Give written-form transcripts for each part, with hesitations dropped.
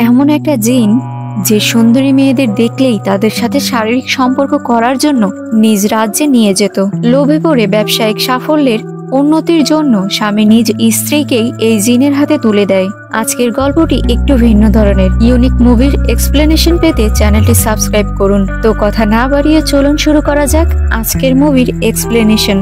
এমন একটা জিন যে সুন্দরী মেয়েদের দেখলেই তাদের সাথে শারীরিক সম্পর্ক করার জন্য নিজ রাজ্যে নিয়ে যেত। লোভে পড়ে ব্যবসায়িক সাফল্যের উন্নতির জন্য স্বামী নিজ স্ত্রীকেই এই জিনের হাতে তুলে দেয়। আজকের গল্পটি একটু ভিন্ন ধরনের। ইউনিক মুভির এক্সপ্লেনেশন পেতে চ্যানেলটি সাবস্ক্রাইব করুন। তো কথা না বাড়িয়ে চলুন শুরু করা যাক আজকের মুভির এক্সপ্লেনেশন।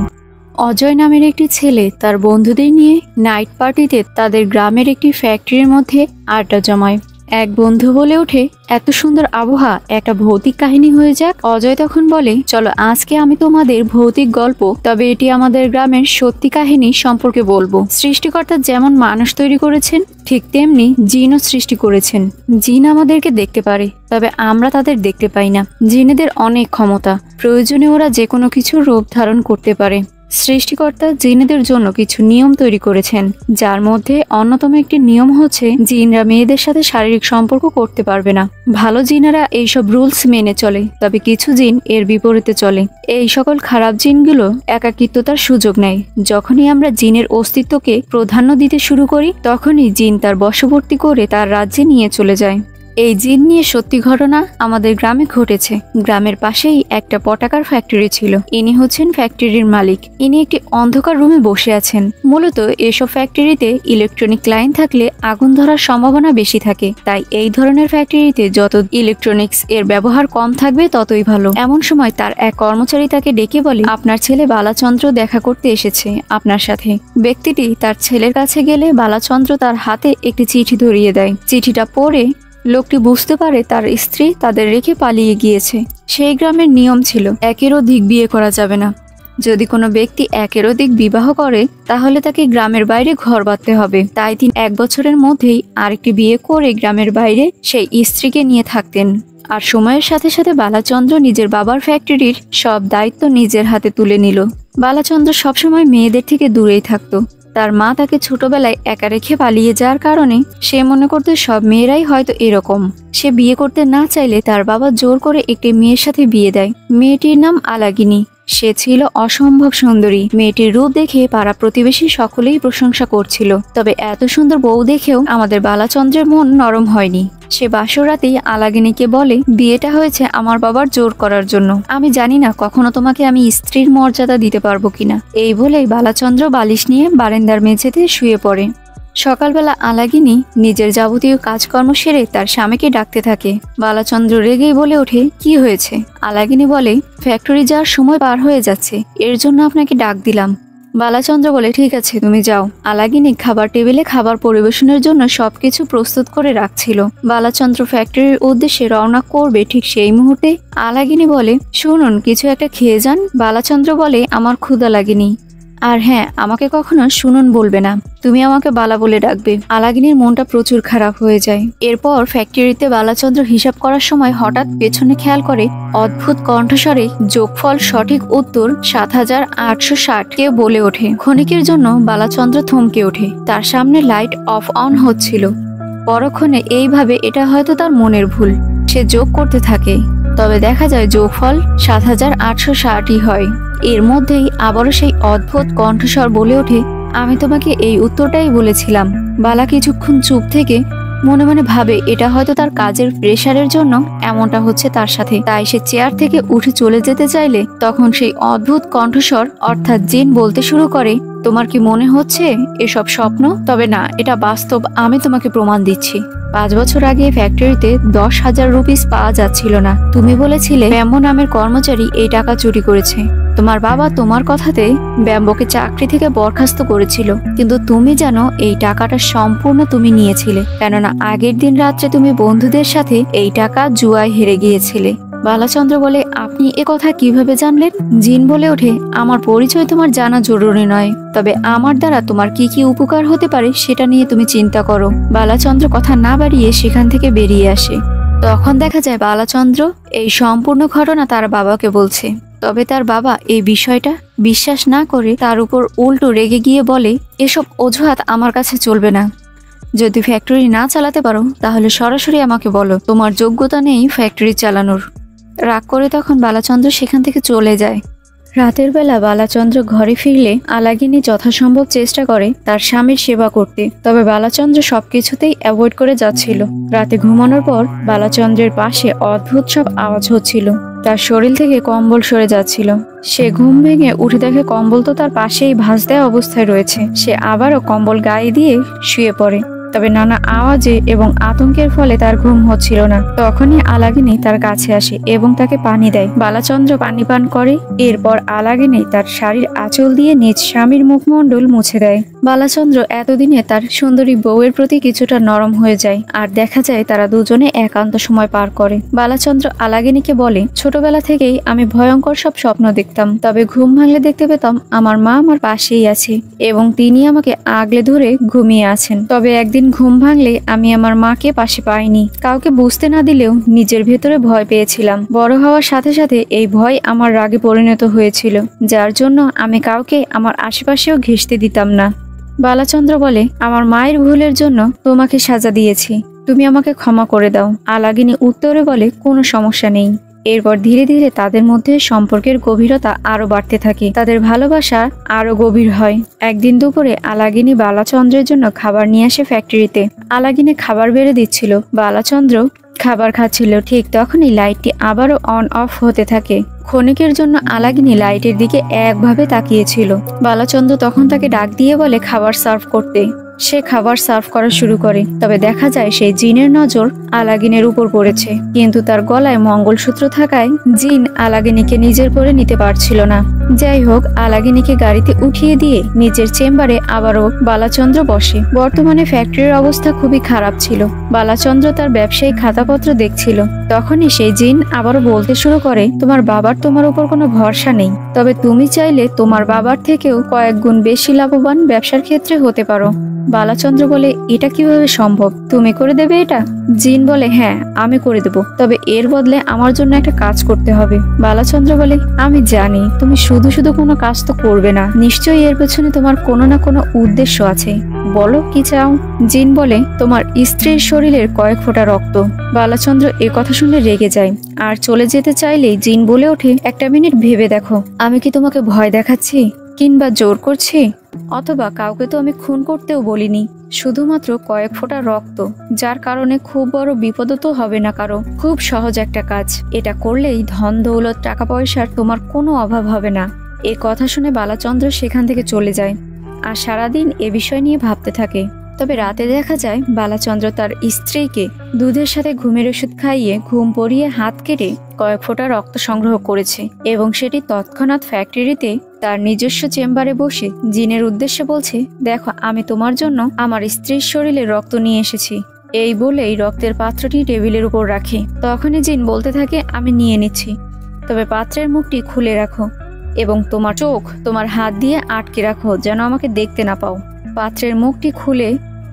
অজয় নামের একটি ছেলে তার বন্ধুদের নিয়ে নাইট পার্টিতে তাদের গ্রামের একটি ফ্যাক্টরির মধ্যে আড্ডা জমায়। এক বন্ধু বলে ওঠে, এত সুন্দর আবহাওয়া, একটা ভৌতিক কাহিনী হয়ে যাক। অজয় তখন বলে, চলো আজকে আমি তোমাদের ভৌতিক গল্প, তবে এটি আমাদের গ্রামের সত্যি কাহিনী সম্পর্কে বলবো। সৃষ্টিকর্তা যেমন মানুষ তৈরি করেছেন ঠিক তেমনি জিনও সৃষ্টি করেছেন। জিন আমাদেরকে দেখতে পারে, তবে আমরা তাদের দেখতে পাই না। জিনেদের অনেক ক্ষমতা, প্রয়োজনে ওরা যে কোনো কিছুর রূপ ধারণ করতে পারে। সৃষ্টিকর্তা জিনেদের জন্য কিছু নিয়ম তৈরি করেছেন, যার মধ্যে অন্যতম একটি নিয়ম হচ্ছে জিনরা মেয়েদের সাথে শারীরিক সম্পর্ক করতে পারবে না। ভালো জিনেরা এইসব রুলস মেনে চলে, তবে কিছু জিন এর বিপরীতে চলে। এই সকল খারাপ জিনগুলো একাকিত্বতার সুযোগ নেয়। যখনই আমরা জিনের অস্তিত্বকে প্রাধান্য দিতে শুরু করি, তখনই জিন তার বশবর্তী করে তার রাজ্যে নিয়ে চলে যায়। এই জিন নিয়ে সত্যি ঘটনা আমাদের গ্রামে ঘটেছে। গ্রামের পাশেই একটা পটাকার ফ্যাক্টরি ছিল। ইনি হচ্ছেন ফ্যাক্টরির মালিক। ইনি একটি অন্ধকার রুমে বসে আছেন। মূলত এসব ফ্যাক্টরিতে ইলেকট্রনিক লাইন থাকলে আগুন ধরার সম্ভাবনা বেশি থাকে, তাই এই ধরনের ফ্যাক্টরিতে যত ইলেকট্রনিক্স এর ব্যবহার কম থাকবে ততই ভালো। এমন সময় তার এক কর্মচারী তাকে ডেকে বলে, আপনার ছেলে বালাচন্দ্র দেখা করতে এসেছে আপনার সাথে। ব্যক্তিটি তার ছেলের কাছে গেলে বালাচন্দ্র তার হাতে একটি চিঠি ধরিয়ে দেয়। চিঠিটা পড়ে লোকটি বুঝতে পারে তার স্ত্রী তাদের রেখে পালিয়ে গিয়েছে। সেই গ্রামের নিয়ম ছিল একের অধিক বিয়ে করা যাবে না। যদি কোনো ব্যক্তি একের অধিক বিবাহ করে তাহলে তাকে গ্রামের বাইরে ঘর বাঁধতে হবে। তাই তিনি 1 বছরের মধ্যেই আরেকটি বিয়ে করে গ্রামের বাইরে সেই স্ত্রীকে নিয়ে থাকতেন। আর সময়ের সাথে সাথে বালাচন্দ্র নিজের বাবার ফ্যাক্টরির সব দায়িত্ব নিজের হাতে তুলে নিল। বালাচন্দ্র সবসময় মেয়েদের থেকে দূরেই থাকতো। তার মা তাকে ছোটবেলায় একা রেখে পালিয়ে যাওয়ার কারণে সে মনে করত সব মেয়েরাই হয়তো এরকম। সে বিয়ে করতে না চাইলে তার বাবা জোর করে একটি মেয়ের সাথে বিয়ে দেয়। মেয়েটির নাম আলাগিনী। সে ছিল অসম্ভব সুন্দরী। মেয়েটির রূপ দেখে পাড়া প্রতিবেশী সকলেই প্রশংসা করছিল। তবে এত সুন্দর বউ দেখেও আমাদের বালাচন্দ্রের মন নরম হয়নি। সে বাসর রাতেই আলাগিনীকে বলে, বিয়েটা হয়েছে আমার বাবার জোর করার জন্য। আমি জানি না কখনো তোমাকে আমি স্ত্রীর মর্যাদা দিতে পারবো কিনা। এই বলেই বালাচন্দ্র বালিশ নিয়ে বারান্দার মেঝেতে শুয়ে পড়ে। সকালবেলা আলাগিনী নিজের যাবতীয় কাজকর্ম সেরে তার স্বামীকে ডাকতে থাকে। বালাচন্দ্র রেগেই বলে ওঠে, কি হয়েছে? আলাগিনী বলে, ফ্যাক্টরি যাওয়ার সময় পার হয়ে যাচ্ছে, এর জন্য আপনাকে ডাক দিলাম। বালাচন্দ্র বলে, ঠিক আছে তুমি যাও। আলাগিনী খাবার টেবিলে খাবার পরিবেশনের জন্য সবকিছু প্রস্তুত করে রাখছিল। বালাচন্দ্র ফ্যাক্টরির উদ্দেশ্যে রওনা করবে, ঠিক সেই মুহূর্তে আলাগিনী বলে, শুনুন কিছু একটা খেয়ে যান। বালাচন্দ্র বলে, আমার ক্ষুধা লাগেনি। আর হ্যাঁ, আমাকে কখনো শুনুন বলবে না, তুমি আমাকে বালা বলে ডাকবে। আলাগিনীর মনটা প্রচুর খারাপ হয়ে যায়। এরপর ফ্যাক্টরিতে বালাচন্দ্র হিসাব করার সময় হঠাৎ পেছনে খেয়াল করে অদ্ভুত কণ্ঠস্বরে যোগফল সঠিক উত্তর ৭৮৬০ কে বলে ওঠে। ক্ষণিকের জন্য বালাচন্দ্র থমকে ওঠে। তার সামনে লাইট অফ অন হচ্ছিল। পরক্ষণে এইভাবে এটা হয়তো তার মনের ভুল। সে যোগ করতে থাকে, তবে দেখা যায় যোগফল ৭৮৬০ই হয়। এর মধ্যেই আবারও সেই অদ্ভুত কণ্ঠস্বর বলে ওঠে, আমি তোমাকে এই উত্তরটাই বলেছিলাম। বালা কিছুক্ষণ চুপ থেকে মনে মনে ভাবে এটা হয়তো তার কাজের প্রেশারের জন্য এমনটা হচ্ছে তার সাথে। তাই সে চেয়ার থেকে উঠে চলে যেতে চাইলে তখন সেই অদ্ভুত কণ্ঠস্বর অর্থাৎ জিন বলতে শুরু করে, তোমার কি মনে হচ্ছে এসব স্বপ্ন? তবে না, এটা বাস্তব, আমি তোমাকে প্রমাণ দিচ্ছি। 5 বছর আগে ফ্যাক্টরিতে 10,000 রুপিস পাওয়া যাচ্ছিল না। তুমি বলেছিলে ব্যাম্বো নামের কর্মচারী এই টাকা চুরি করেছে। তোমার বাবা তোমার কথাতে ব্যাম্বোকে চাকরি থেকে বরখাস্ত করেছিল, কিন্তু তুমি জানো এই টাকাটা সম্পূর্ণ তুমি নিয়েছিলে, কেননা আগের দিন রাত্রে তুমি বন্ধুদের সাথে এই টাকা জুয়ায় হেরে গিয়েছিলে। বালাচন্দ্র বলে, আপনি এ কথা কিভাবে জানলেন? জিন বলে ওঠে, আমার পরিচয় তোমার জানা জরুরি নয়, তবে আমার দ্বারা তোমার কি কি উপকার হতে পারে সেটা নিয়ে তুমি চিন্তা করো। বালাচন্দ্র কথা না বাড়িয়ে সেখান থেকে বেরিয়ে আসে। তখন দেখা যায় বালাচন্দ্র এই সম্পূর্ণ ঘটনা তার বাবাকে বলছে। তবে তার বাবা এই বিষয়টা বিশ্বাস না করে তার উপর উল্টো রেগে গিয়ে বলে, এসব অজুহাত আমার কাছে চলবে না। যদি ফ্যাক্টরি না চালাতে পারো তাহলে সরাসরি আমাকে বলো, তোমার যোগ্যতা নেই ফ্যাক্টরি চালানোর। রাগ করে তখন বালাচন্দ্র সেখান থেকে চলে যায়। রাতের বেলা বালাচন্দ্র ঘরে ফিরলে আলাগিনী যথাসম্ভব চেষ্টা করে তার স্বামীর সেবা করতে, তবে বালাচন্দ্র সবকিছুতেই অ্যাভয়েড করে যাচ্ছিল। রাতে ঘুমানোর পর বালাচন্দ্রের পাশে অদ্ভুত সব আওয়াজ হচ্ছিল। তার শরীর থেকে কম্বল সরে যাচ্ছিল। সে ঘুম ভেঙে উঠে দেখে কম্বল তো তার পাশেই ভাঁজ দেওয়া অবস্থায় রয়েছে। সে আবারও কম্বল গায়ে দিয়ে শুয়ে পড়ে, তবে নানা আওয়াজে এবং আতঙ্কের ফলে তার ঘুম হচ্ছিল না। তখনই আলাগিনী তার কাছে আসে এবং তাকে পানি দেয়। বালাচন্দ্র পানি পান করে। এরপর আলাগিনী তার শাড়ির আঁচল দিয়ে নিজ স্বামীর মুখমণ্ডল মুছে দেয়। বালাচন্দ্র এতদিনে তার সুন্দরী বউয়ের প্রতি কিছুটা নরম হয়ে যায়, আর দেখা যায় তারা দুজনে একান্ত সময় পার করে। বালাচন্দ্র আলাগিনীকে বলে, ছোটবেলা থেকেই আমি ভয়ঙ্কর সব স্বপ্ন দেখতাম, তবে ঘুম ভাঙলে দেখতে পেতাম আমার মা আমার পাশেই আছে এবং তিনি আমাকে আগলে ধরে ঘুমিয়ে আছেন। তবে একদিন ঘুম ভাঙলে আমি আমার মাকে পাশে পাইনি। কাউকে বুঝতে না দিলেও নিজের ভেতরে ভয় পেয়েছিলাম। বড় হওয়ার সাথে সাথে এই ভয় আমার রাগে পরিণত হয়েছিল, যার জন্য আমি কাউকে আমার আশেপাশেও ঘেঁষতে দিতাম না। বালাচন্দ্র বলে, আমার মায়ের ভুলের জন্য তোমাকে সাজা দিয়েছি, তুমি আমাকে ক্ষমা করে দাও। আলাগিনী উত্তরে বলে, কোনো সমস্যা নেই। এরপর ধীরে ধীরে তাদের মধ্যে সম্পর্কের গভীরতা আরো বাড়তে থাকে। তাদের ভালোবাসা আরো গভীর হয়। একদিন দুপুরে আলাগিনী বালাচন্দ্রের জন্য খাবার নিয়ে আসে ফ্যাক্টরিতে। আলাগিনী খাবার বেড়ে দিচ্ছিল, বালাচন্দ্র খাবার খাচ্ছিল। ঠিক তখনই লাইটটি আবারও অন অফ হতে থাকে। ক্ষণিকের জন্য আলাগিনী লাইটের দিকে একভাবে তাকিয়েছিল। বালাচন্দ্র তখন তাকে ডাক দিয়ে বলে খাবার সার্ভ করতে। সে খাবার সার্ভ করা শুরু করে, তবে দেখা যায় সেই জিনের নজর আলাগিনের উপর পড়েছে, কিন্তু তার গলায় মঙ্গলসূত্র থাকায় জিন আলাগিনীকে নিজের করে নিতে পারছিল না। যাই হোক, আলাগিনীকে গাড়িতে উঠিয়ে দিয়ে নিজের চেম্বারে আবারও বালাচন্দ্র বসে। বর্তমানে ফ্যাক্টরির অবস্থা খুবই খারাপ ছিল। বালাচন্দ্র তার ব্যবসায়িক খাতাপত্র দেখছিল। তখনই সেই জিন আবারও বলতে শুরু করে, তোমার বাবার তোমার উপর কোনো ভরসা নেই, তবে তুমি চাইলে তোমার বাবার থেকেও কয়েক গুণ বেশি লাভবান ব্যবসার ক্ষেত্রে হতে পারো। বালাচন্দ্র বলে, এটা কিভাবে সম্ভব? তুমি করে দেবে এটা? জিন বলে, হ্যাঁ আমি করে দেব, তবে এর বদলে আমার জন্য একটা কাজ করতে হবে। বালাচন্দ্র বলে, আমি জানি তুমি শুধু শুধু কোনো কাজ তো করবে না, নিশ্চয়ই এর পেছনে তোমার কোনো না কোনো উদ্দেশ্য আছে, বলো কি চাও? জিন বলে, তোমার স্ত্রীর শরীরের কয়েক ফোঁটা রক্ত। বালাচন্দ্র এ কথা শুনে রেগে যায়, আর চলে যেতে চাইলেই জিন বলে ওঠে, একটা মিনিট ভেবে দেখো, আমি কি তোমাকে ভয় দেখাচ্ছি কিংবা জোর করছি? অথবা কাউকে তো আমি খুন করতেও বলিনি, শুধুমাত্র কয়েক ফোঁটা রক্ত, যার কারণে খুব বড় বিপদ তো হবে না কারো। খুব সহজ একটা কাজ, এটা করলেই ধন দৌলত টাকা পয়সার তোমার কোনো অভাব হবে না। এ কথা শুনে বালাচন্দ্র সেখান থেকে চলে যায়, আর সারাদিন এ বিষয় নিয়ে ভাবতে থাকে। তবে রাতে দেখা যায় বালাচন্দ্র তার স্ত্রীকে দুধের সাথে ঘুমের ওষুধ খাইয়ে ঘুম পড়িয়ে হাত কেটে কয়েক ফোঁটা রক্ত সংগ্রহ করেছে এবং সেটি তৎক্ষণাৎ ফ্যাক্টরিতে তার নিজস্ব চেম্বারে বসে জিনের উদ্দেশ্যে বলছে, দেখো আমি তোমার জন্য আমার স্ত্রীর শরীরে রক্ত নিয়ে এসেছি। এই বলেই রক্তের পাত্রটি টেবিলের উপর রাখে। তখনই জিন বলতে থাকে, আমি নিয়ে নিচ্ছি, তবে পাত্রের মুখটি খুলে রাখো এবং তোমার চোখ তোমার হাত দিয়ে আটকে রাখো, যেন আমাকে দেখতে না পাও। পাত্রের মুখটি খুলে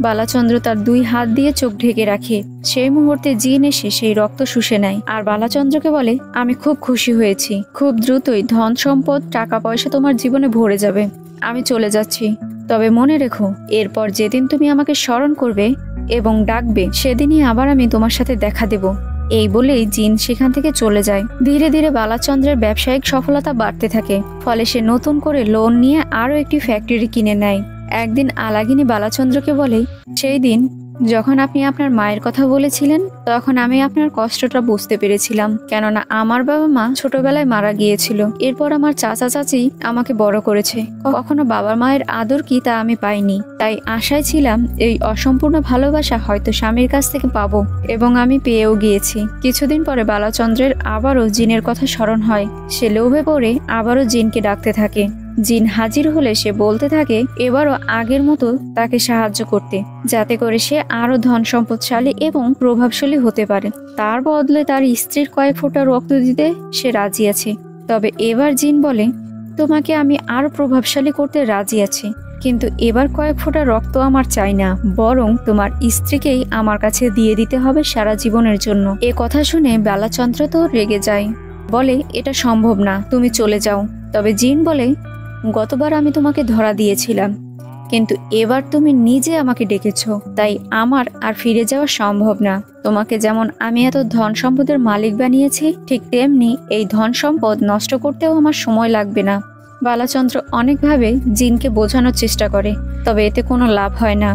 বালাচন্দ্র তার দুই হাত দিয়ে চোখ ঢেকে রাখে। সেই মুহূর্তে জিন এসে সেই রক্ত শুষে নেয়, আর বালাচন্দ্রকে বলে, আমি খুব খুশি হয়েছি, খুব দ্রুতই ধন সম্পদ টাকা পয়সা তোমার জীবনে ভরে যাবে, আমি চলে যাচ্ছি। তবে মনে রেখো, এরপর যেদিন তুমি আমাকে স্মরণ করবে এবং ডাকবে, সেদিনই আবার আমি তোমার সাথে দেখা দেব। এই বলেই জিন সেখান থেকে চলে যায়। ধীরে ধীরে বালাচন্দ্রের ব্যবসায়িক সফলতা বাড়তে থাকে, ফলে সে নতুন করে লোন নিয়ে আরো একটি ফ্যাক্টরি কিনে নেয়। একদিন আলাগিনী বালাচন্দ্রকে বলে, সেই দিন যখন আপনি আপনার মায়ের কথা বলেছিলেন, তখন আমি আপনার কষ্টটা বুঝতে পেরেছিলাম, কেননা আমার বাবা মা ছোটবেলায় মারা গিয়েছিল। এরপর আমার চাচা চাচি আমাকে বড় করেছে, কখনো বাবা মায়ের আদর কি তা আমি পাইনি। তাই আশায় ছিলাম এই অসম্পূর্ণ ভালোবাসা হয়তো স্বামীর কাছ থেকে পাবো, এবং আমি পেয়েও গিয়েছি। কিছুদিন পরে বালাচন্দ্রের আবারও জিনের কথা স্মরণ হয়। সে লোভে পড়ে আবারও জিনকে ডাকতে থাকে। জিন হাজির হলে সে বলতে থাকে এবারও আগের মতো তাকে সাহায্য করতে, যাতে করে সে আরো ধন সম্পদশালী এবং প্রভাবশালী হতে পারে। তার বদলে তার স্ত্রীর কয়েক ফোঁটা রক্ত দিতে সে রাজি আছে। তবে এবার জিন বলে, তোমাকে আমি আরো প্রভাবশালী করতে রাজি আছি, কিন্তু এবার কয়েক ফোঁটা রক্ত আমার চাই না, বরং তোমার স্ত্রীকেই আমার কাছে দিয়ে দিতে হবে সারা জীবনের জন্য। এ কথা শুনে বালাচন্দ্র তো রেগে যায়, বলে এটা সম্ভব না, তুমি চলে যাও। তবে জিন বলে, গতবার আমি তোমাকে ধরা দিয়েছিলাম, কিন্তু এবার তুমি নিজে আমাকে ডেকেছো, তাই আমার আর ফিরে যাওয়া সম্ভব না। তোমাকে যেমন আমি এত ধন সম্পদের মালিক বানিয়েছি, ঠিক তেমনি এই ধন সম্পদ নষ্ট করতেও আমার সময় লাগবে না। বালাচন্দ্র অনেকভাবে জিনকে বোঝানোর চেষ্টা করে, তবে এতে কোনো লাভ হয় না।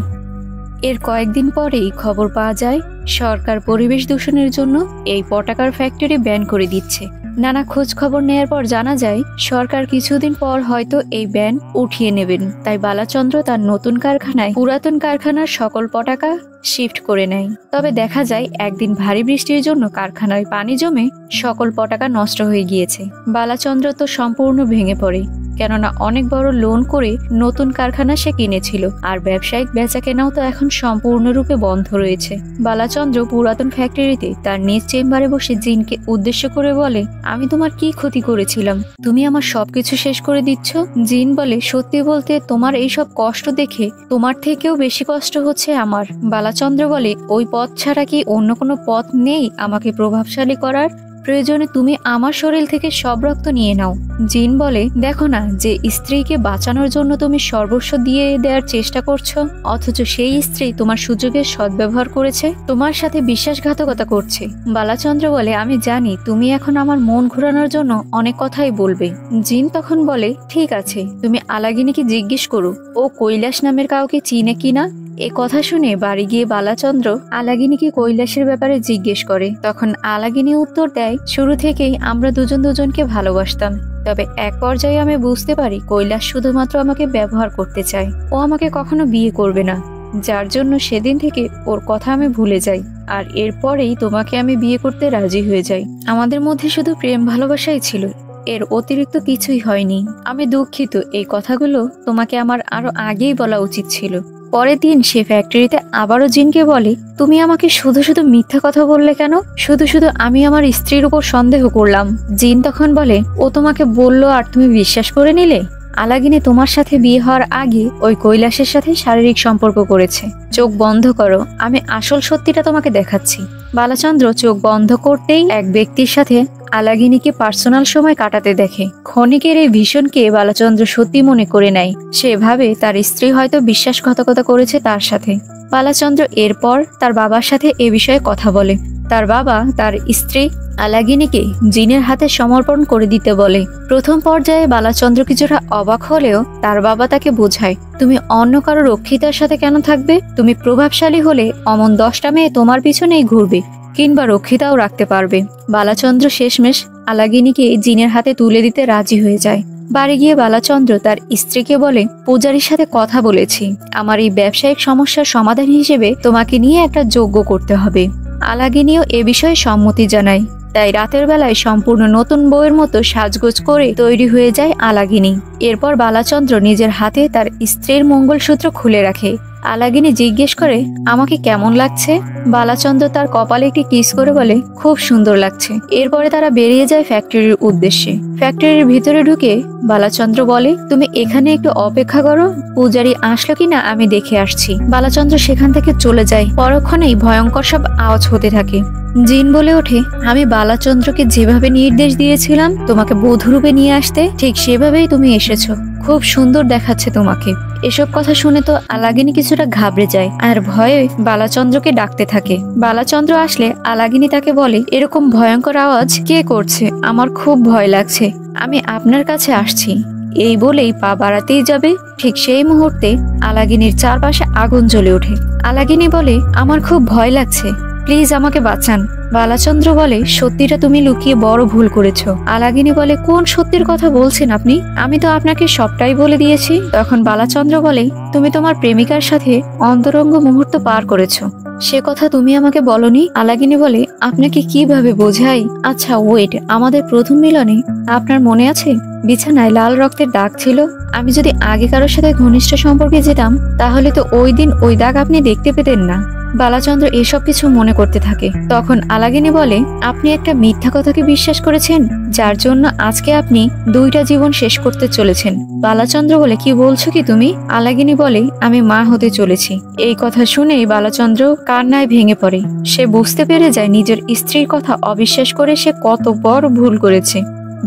এর কয়েকদিন পরেই খবর পাওয়া যায় সরকার পরিবেশ দূষণের জন্য এই পটাকার ফ্যাক্টরি ব্যান করে দিচ্ছে। নানা খোঁজ খবর নেয়ার পর জানা যায় সরকার কিছুদিন পর হয়তো এই ব্যান উঠিয়ে নেবেন। তাই বালাচন্দ্র তার নতুন কারখানায় পুরাতন কারখানার সকল পটাকা শিফট করে নেয়। তবে দেখা যায় একদিন ভারী বৃষ্টির জন্য কারখানায় পানি জমে সকল পটাকা নষ্ট হয়ে গিয়েছে। বালাচন্দ্র তো সম্পূর্ণ ভেঙে পড়ে, কেননা অনেক বড় লোন করে নতুন কারখানা সে কিনেছিল, আর ব্যবসায়িক বেচা কেনাও তো এখন সম্পূর্ণরূপে বন্ধ রয়েছে। বালাচন্দ্র পুরাতন ফ্যাক্টরিতে তার নিজ চেম্বারে বসে জিনকে উদ্দেশ্য করে বলে, আমি তোমার কি ক্ষতি করেছিলাম, তুমি আমার সবকিছু শেষ করে দিচ্ছ। জিন বলে, সত্যি বলতে তোমার এইসব কষ্ট দেখে তোমার থেকেও বেশি কষ্ট হচ্ছে আমার। বালাচন্দ্র বলে, ওই পথ ছাড়া কি অন্য কোনো পথ নেই আমাকে প্রভাবশালী করার? প্রয়োজনে তুমি আমার শরীর থেকে সব রক্ত নিয়ে নাও। জিন বলে, দেখো না যে স্ত্রীকে বাঁচানোর জন্য তুমি সর্বস্ব দিয়ে দেওয়ার চেষ্টা করছো, অথচ সেই স্ত্রী তোমার সুযোগের সদ্ব্যবহার করেছে, তোমার সাথে বিশ্বাসঘাতকতা করছে। বালাচন্দ্র বলে, আমি জানি তুমি এখন আমার মন ঘোরানোর জন্য অনেক কথাই বলবে। জিন তখন বলে, ঠিক আছে, তুমি আলাগিনীকে জিজ্ঞেস করো ও কৈলাস নামের কাউকে চিনে কিনা। এ কথা শুনে বাড়ি গিয়ে বালাচন্দ্র আলাগিনীকে কৈলাসের ব্যাপারে জিজ্ঞেস করে। তখন আলাগিনী উত্তর দেয়, শুরু থেকেই আমরা দুজন দুজনকে ভালোবাসতাম, তবে এক পর্যায়ে আমি বুঝতে পারি কৈলাস শুধুমাত্র আমাকে ব্যবহার করতে চায়, ও আমাকে কখনো বিয়ে করবে না, যার জন্য সেদিন থেকে ওর কথা আমি ভুলে যাই, আর এরপরেই তোমাকে আমি বিয়ে করতে রাজি হয়ে যাই। আমাদের মধ্যে শুধু প্রেম ভালোবাসাই ছিল, এর অতিরিক্ত কিছুই হয়নি। আমি দুঃখিত, এই কথাগুলো তোমাকে আমার আরো আগেই বলা উচিত ছিল। পরের দিন সে ফ্যাক্টরিতে আবারও জিনকে বলে, তুমি আমাকে শুধু শুধু মিথ্যা কথা বললে কেন? শুধু শুধু আমি আমার স্ত্রীর উপর সন্দেহ করলাম। জিন তখন বলে, ও তোমাকে বললো আর তুমি বিশ্বাস করে নিলে? আলাগিনী তোমার সাথে বিয়ে হওয়ার আগে ওই কৈলাসের সাথে শারীরিক সম্পর্ক করেছে। চোখ বন্ধ করো, আমি আসল সত্যিটা তোমাকে দেখাচ্ছি। বালাচন্দ্র চোখ বন্ধ করতেই এক ব্যক্তির সাথে আলাগিনীকে পার্সোনাল সময় কাটাতে দেখে। ক্ষণিকের এই ভীষণকে বালাচন্দ্র সত্যি মনে করে নেয়। সে ভাবে তার স্ত্রী হয়তো বিশ্বাসঘাতকতা করেছে তার সাথে। বালাচন্দ্র এরপর তার বাবার সাথে এ বিষয়ে কথা বলে। তার বাবা তার স্ত্রী আলাগিনীকে জিনের হাতে সমর্পণ করে দিতে বলে। প্রথম পর্যায়ে বালাচন্দ্র কিছুটা অবাক হলেও তার বাবা তাকে বোঝায়, তুমি অন্য কারো রক্ষিতার সাথে কেন থাকবে? তুমি প্রভাবশালী হলে অমন 10টা মেয়ে তোমার পিছনেই ঘুরবে, কিংবা রক্ষিতাও রাখতে পারবে। বালাচন্দ্র শেষমেশ আলাগিনীকে জিনের হাতে তুলে দিতে রাজি হয়ে যায়। বাড়ি গিয়ে বালাচন্দ্র তার স্ত্রীকে বলে, পূজারীর সাথে কথা বলেছি, আমার এই ব্যবসায়িক সমস্যার সমাধান হিসেবে তোমাকে নিয়ে একটা যজ্ঞ করতে হবে। আলাগিনীও এ বিষয়ে সম্মতি জানায়। তাই রাতের বেলায় সম্পূর্ণ নতুন বউয়ের মতো সাজগোজ করে তৈরি হয়ে যায় আলাগিনী। এরপর বালাচন্দ্র নিজের হাতে তার স্ত্রীর মঙ্গলসূত্র খুলে রাখে। আলাগিনী জিজ্ঞেস করে, আমাকে কেমন লাগছে? বালাচন্দ্র তার কপালে একটি কিস করে বলে, খুব সুন্দর লাগছে। এরপরে তারা বেরিয়ে যায় ফ্যাক্টরির উদ্দেশ্যে। ফ্যাক্টরির ভিতরে ঢুকে বালাচন্দ্র বলে, তুমি এখানে একটু অপেক্ষা করো, পূজারী আসলো কিনা আমি দেখে আসছি। বালাচন্দ্র সেখান থেকে চলে যায়। পরক্ষণেই ভয়ঙ্কর সব আওয়াজ হতে থাকে। জিন বলে ওঠে, আমি বালাচন্দ্রকে যেভাবে নির্দেশ দিয়েছিলাম তোমাকে বধূরূপে নিয়ে আসতে, ঠিক সেভাবেই তুমি এসেছো, খুব সুন্দর দেখাচ্ছে তোমাকে। এসব কথা শুনে তো আলাগিনী কিছুটা ঘাবড়ে যায় আর ভয়ে বালাচন্দ্রকে ডাকতে থাকে। বালাচন্দ্র আসলে আলাগিনী তাকে বলে, এরকম ভয়ঙ্কর আওয়াজ কে করছে? আমার খুব ভয় লাগছে, আমি আপনার কাছে আসছি। এই বলেই পা বাড়াতেই যাবে, ঠিক সেই মুহূর্তে আলাগিনীর চারপাশে আগুন জ্বলে ওঠে। আলাগিনী বলে, আমার খুব ভয় লাগছে, প্লিজ আমাকে বাঁচান। বালাচন্দ্র বলে, সত্যিটা তুমি লুকিয়ে বড় ভুল করেছো। আলাগিনী বলে, কোন সত্যির কথা বলছেন আপনি? আমি তো আপনাকে সবটাই বলে দিয়েছি। তখন বালাচন্দ্র বলে, তুমি তোমার প্রেমিকার সাথে অন্তরঙ্গ মুহূর্ত পার করেছো, সে কথা তুমি আমাকে বলনি। আলাগিনী বলে, আপনাকে কিভাবে বোঝাই? আচ্ছা ওয়েট, আমাদের প্রথম মিলনে আপনার মনে আছে বিছানায় লাল রক্তের দাগ ছিল? আমি যদি আগে কারোর সাথে ঘনিষ্ঠ সম্পর্কে যেতাম তাহলে তো ওই দিন ওই দাগ আপনি দেখতে পেতেন না। বালাচন্দ্র এসব কিছু মনে করতে থাকে। তখন আলাগিনী বলে, আপনি একটা মিথ্যা কথাকে বিশ্বাস করেছেন, যার জন্য আজকে আপনি 2টা জীবন শেষ করতে চলেছেন। বালাচন্দ্র বলে, কি বলছো কি তুমি? আলাগিনী বলে, আমি মা হতে চলেছি। এই কথা শুনেই বালাচন্দ্র কান্নায় ভেঙে পড়ে। সে বুঝতে পেরে যায় নিজের স্ত্রীর কথা অবিশ্বাস করে সে কত বড় ভুল করেছে।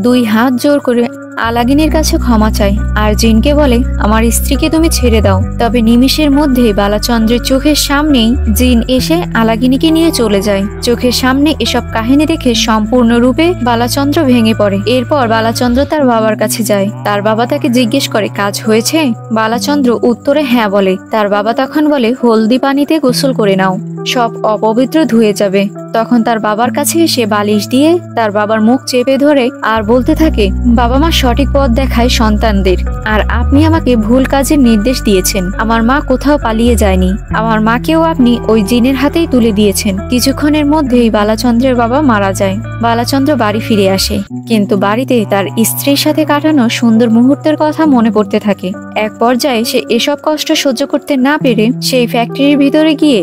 দুই হাত জোর করে আলাগিনীর কাছে ক্ষমা চায় আর জিনকে বলে, আমার স্ত্রীকে তুমি ছেড়ে দাও। তবে নিমিষের মধ্যে বালাচন্দ্রের চোখের সামনেই জিন এসে আলাগিনীকে নিয়ে চলে যায়। চোখের সামনে এসব কাহিনী দেখে সম্পূর্ণরূপে বালাচন্দ্র ভেঙে পড়ে। এরপর বালাচন্দ্র তার বাবার কাছে যায়। তার বাবা তাকে জিজ্ঞেস করে, কাজ হয়েছে? বালাচন্দ্র উত্তরে হ্যাঁ বলে। তার বাবা তখন বলে, হলদি পানিতে গোসল করে নাও, সব অপবিত্র ধুয়ে যাবে। তখন তার বাবার কাছে এসে বালিশ দিয়ে তার বাবার মুখ চেপে ধরে আর বলতে থাকে, বাবা মা সঠিক পথ দেখায় সন্তানদের, আর আপনি আমাকে ভুল কাজের নির্দেশ দিয়েছেন। আমার মা কোথাও পালিয়ে যায়নি, আমার মাকেও আপনি ওই জিনের হাতেই তুলে দিয়েছেন। কিছুক্ষণের মধ্যেই বালাচন্দ্রের বাবা মারা যায়। বালাচন্দ্র বাড়ি ফিরে আসে, কিন্তু বাড়িতে তার স্ত্রীর সাথে কাটানো সুন্দর মুহূর্তের কথা মনে পড়তে থাকে। এক পর্যায়ে সে এসব কষ্ট সহ্য করতে না পেরে সেই ফ্যাক্টরির ভিতরে গিয়ে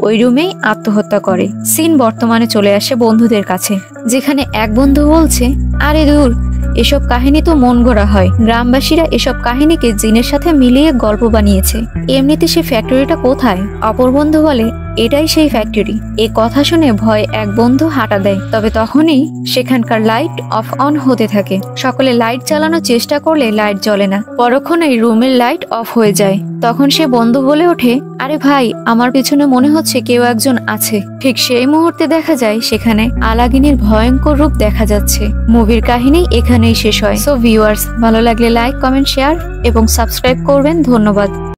ওই রুমেই আত্মহত্যা করে। সিন বর্তমানে চলে আসে বন্ধুদের কাছে, যেখানে এক বন্ধু বলছে, আরে দূর, এসব কাহিনী তো মন গড়া হয়। গ্রামবাসীরা এসব কাহিনীকে জিনের সাথে মিলিয়ে গল্প বানিয়েছে। এমনিতে সে ফ্যাক্টরিটা কোথায়? অপর বন্ধু বলে, এটাই সেই ফ্যাক্টরি। এ কথা শুনে ভয় এক বন্ধু হাঁটা দেয়। তবে তখনই সেখানকার লাইট অফ অন হতে থাকে। সকলে লাইট চালানোর চেষ্টা করলে লাইট জ্বলে না। পরক্ষণেই রুমের লাইট অফ হয়ে যায়। তখন সে বন্ধু বলে ওঠে, আরে ভাই, আমার পিছনে মনে হচ্ছে কেউ একজন আছে। ঠিক সেই মুহূর্তে দেখা যায় সেখানে আলাগিনীর ভয়ঙ্কর রূপ দেখা যাচ্ছে। মুভির কাহিনী এখানেই শেষ হয়। সো ভিউয়ার্স, ভালো লাগলে লাইক, কমেন্ট, শেয়ার এবং সাবস্ক্রাইব করবেন। ধন্যবাদ।